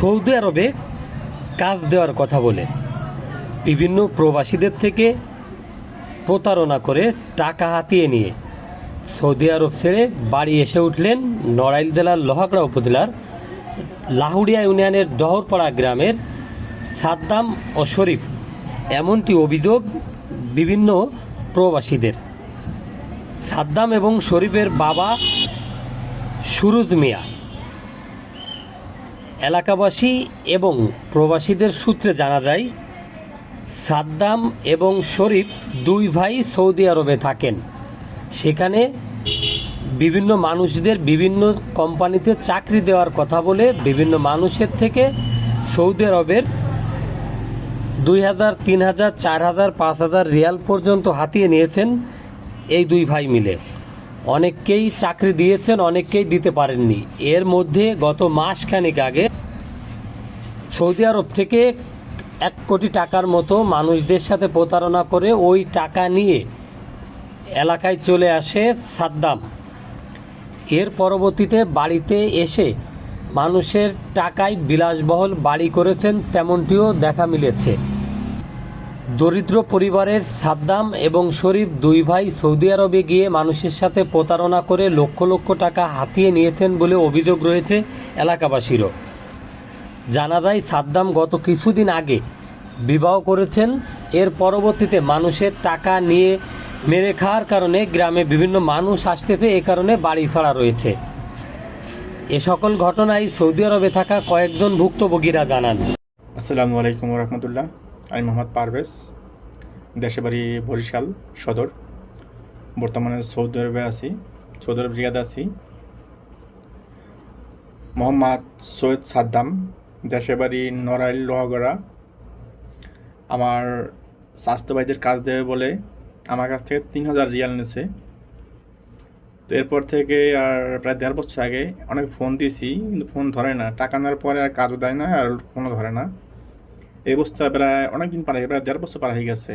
Saudi আরবে কাজ দেওয়ার কথা বলে বিভিন্ন প্রবাসীদের থেকে প্রতারণা করে টাকা হাতিয়ে নিয়ে সৌদি আরব ছেড়ে বাড়ি এসে উঠলেন নড়াইল জেলার লোহাগড়া উপজেলার লাহুড়িয়া ইউনিয়নের ডহরপাড়া গ্রামের সাদ্দাম ও শরীফ। এমনটি অভিযোগ বিভিন্ন প্রবাসীদের। সাদ্দাম এবং শরীফের বাবা সুরুজ মিয়া। এলাকাবাসী এবং প্রবাসীদের সূত্রে জানা যায়, সাদ্দাম এবং শরীফ দুই ভাই সৌদি আরবে থাকেন। সেখানে বিভিন্ন মানুষদের বিভিন্ন কোম্পানিতে চাকরি দেওয়ার কথা বলে বিভিন্ন মানুষের থেকে সৌদি আরবের 2,000, 3,000, 4,000, 5,000 রিয়াল পর্যন্ত হাতিয়ে নিয়েছেন এই দুই ভাই মিলে। অনেককেই চাকরি দিয়েছেন, অনেককেই দিতে পারেননি। এর মধ্যে গত মাসখানেক আগে সৌদি আরব থেকে 1 কোটি টাকার মতো মানুষদের সাথে প্রতারণা করে ওই টাকা নিয়ে এলাকায় চলে আসে সাদ্দাম। এর পরবর্তীতে বাড়িতে এসে মানুষের টাকায় বিলাসবহুল বাড়ি করেছেন, তেমনটিও দেখা মিলেছে। দরিদ্র পরিবারের সাদ্দাম এবং শরীফ দুই ভাই সৌদি আরবে গিয়ে মানুষের সাথে প্রতারণা করে লক্ষ লক্ষ টাকা হাতিয়ে নিয়েছেন বলে অভিযোগ রয়েছে এলাকাবাসীরও। জানা যায়, সাদ্দাম গত কিছুদিন আগে বিবাহ করেছেন। এর পরবর্তীতে মানুষের টাকা নিয়ে মেরে খাওয়ার কারণে গ্রামে বিভিন্ন মানুষ আসতেছে, এ কারণে বাড়ি ছাড়া রয়েছে। এ সকল ঘটনায় সৌদি আরবে থাকা কয়েকজন ভুক্তভোগীরা জানান। আসসালামু আলাইকুম রহমতুল্লাহ। আমি মোহাম্মদ পারভেজ, দেশে বাড়ি বরিশাল সদর। বর্তমানে সৌদি আরবে আছি, সৌদি আরব রিয়াদে আছি। মোহাম্মদ সৈয়দ সাদ্দাম, দেশে বাড়ি নড়াইল লোহাগড়া। আমার স্বাস্থ্য ভাইদের কাজ দেবে বলে আমার কাছ থেকে 3,000 রিয়াল নিয়েছে। তো এরপর থেকে আর প্রায় 1.5 বছর আগে অনেক ফোন দিয়েছি, কিন্তু ফোন ধরে না। টাকা নেওয়ার পরে আর কাজও দেয় না, আর ফোনও ধরে না। এই অবস্থা প্রায় অনেকদিন পার হয়ে, প্রায় 1.5 বছর পার হয়ে গেছে।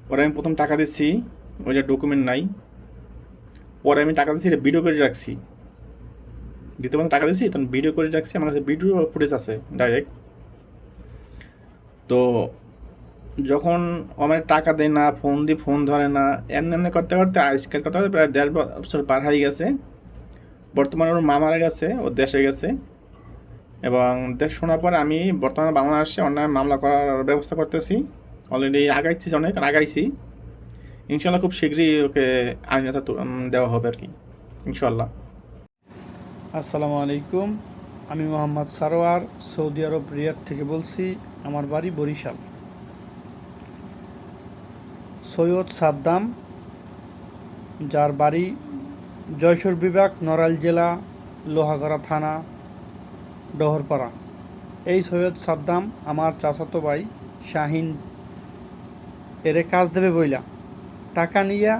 পরে আমি প্রথম টাকা দিচ্ছি, ওই যে ডকুমেন্ট নাই। পরে আমি টাকা দিচ্ছি, এটা ভিডিও করে রাখছি। দ্বিতীয় টাকা দিচ্ছি, তখন ভিডিও করে রাখছি। আমার কাছে ভিডিও ফুটেজ আছে ডাইরেক্ট। তো যখন আমার টাকা দেয় না, ফোন দিয়ে ফোন ধরে না, এমনি এমনি করতে করতে আজকাল করতে করতে প্রায় 1.5 বছর পার হয়ে গেছে। বর্তমানে ওর মা মারা গেছে, ও দেশে গেছে। এবং দেশ শোনার পর আমি বর্তমানে বাংলাদেশে অন্যায় মামলা করার ব্যবস্থা করতেছি। অলরেডি আগাইছি, অনেক আগাইছি। ইনশাল্লাহ খুব শীঘ্রই ওকে আইনতা দেওয়া হবে আর কি, ইনশাল্লাহ। আসসালামু আলাইকুম। আমি মোহাম্মদ সারোয়ার, সৌদি আরব রিয়াদ থেকে বলছি। আমার বাড়ি বরিশাল। সৈয়দ সাদ্দাম, যার বাড়ি যশোর বিভাগ, নড়াইল জেলা, লোহাগড়া থানা, ডহরপাড়া। এই সৈয়দ সাদ্দাম আমার চাচাতো ভাই শাহিন এরে কাজ দেবে বইলা টাকা নিয়া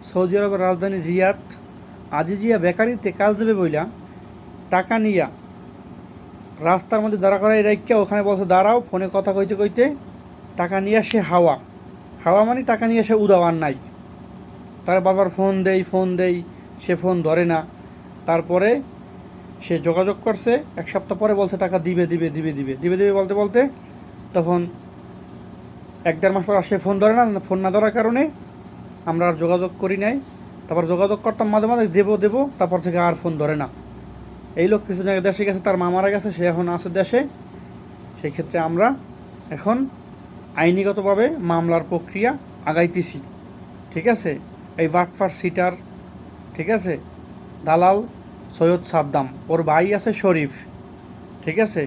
সৌদি আরবের রাজধানী রিয়াদ আজিজিয়া বেকারিতে কাজ দেবে বইলা টাকা নিয়া রাস্তার মধ্যে দাঁড়া করাই রেখে ওখানে বলছে দাঁড়াও, ফোনে কথা কইতে কইতে টাকা নিয়ে সে হাওয়া মানে টাকা নিয়ে সে উদাওয়ার নাই। তার বাবার ফোন দেই, সে ফোন ধরে না। তারপরে সে যোগাযোগ করছে, 1 সপ্তাহ পরে বলছে টাকা দিবে বলতে বলতে তখন 1-1.5 মাস পর সে ফোন ধরে না। ফোন না ধরার কারণে আমরা আর যোগাযোগ করি নাই। তারপর যোগাযোগ করতাম মাঝে মাঝে, দেবো, তারপর থেকে আর ফোন ধরে না। এই লোক কিছুদিন আগে দেশে গেছে, তার মা মারা গেছে, সে এখন আছে দেশে। সেই ক্ষেত্রে আমরা এখন আইনিগতভাবে মামলার প্রক্রিয়া আগাইতেছি। ঠিক আছে, এই বাটফার সিটার, ঠিক আছে, দালাল সৈয়দ সাদ্দাম, ওর ভাই আছে শরীফ, ঠিক আছে,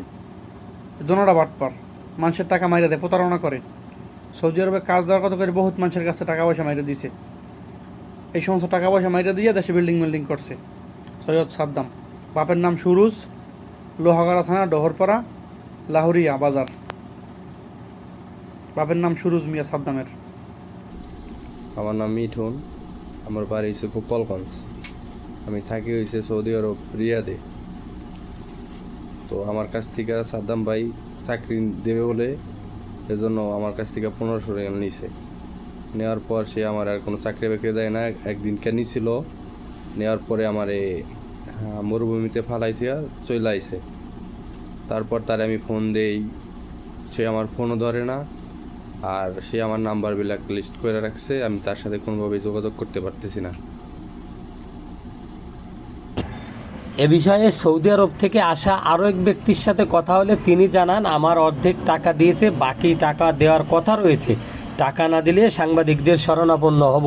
দোনোটা বাটপার। মানুষের টাকা মাইরে দেয়, প্রতারণা করে। সৌদি আরবে কাজ দেওয়ার কথা করে বহুত মানুষের কাছে টাকা পয়সা মাইরে দিছে। এই সমস্ত টাকা পয়সা মাইরে দিয়ে দেশে বিল্ডিং করছে সৈয়দ সাদ্দাম। বাপের নাম সুরুজ, লোহাগড়া থানা, ডহরপাড়া, লাহুরিয়া বাজার। বাপের নাম সুরুজ মিয়া সাদ্দামের। আমার নাম মিঠুন, আমার বাড়ি হচ্ছে গোপালগঞ্জ। আমি থাকি হয়েছে সৌদি আরব রিয়াদে। তো আমার কাছ থেকে সাদ্দাম ভাই চাকরি দেবে বলে এজন্য আমার কাছ থেকে 1500 রিয়াল নিছে। নেওয়ার পর সে আমার আর কোনো চাকরি বাকরি দেয় না। একদিনকে নিছিল, নেওয়ার পরে আমার মরুভূমিতে ফালাই দিয়া চলে আইছে। তারপর তার আমি ফোন দেই, সে আমার ফোনও ধরে না, আর সে আমার নাম্বার ব্ল্যাক লিস্ট করে রাখছে। আমি তার সাথে কোনোভাবেই যোগাযোগ করতে পারতেছি না। এ বিষয়ে সৌদি আরব থেকে আসা আরও এক ব্যক্তির সাথে কথা হলে তিনি জানান, আমার অর্ধেক টাকা দিয়েছে, বাকি টাকা দেওয়ার কথা রয়েছে, টাকা না দিলে সাংবাদিকদের শরণাপন্ন হব।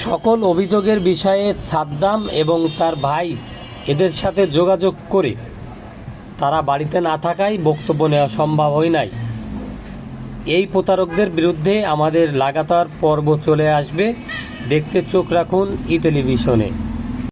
সকল অভিযোগের বিষয়ে সাদ্দাম এবং তার ভাই এদের সাথে যোগাযোগ করে তারা বাড়িতে না থাকায় বক্তব্য নেওয়া সম্ভব হয় নাই। এই প্রতারকদের বিরুদ্ধে আমাদের লাগাতার পর্ব চলে আসবে, দেখতে চোখ রাখুন ই টেলিভিশনে।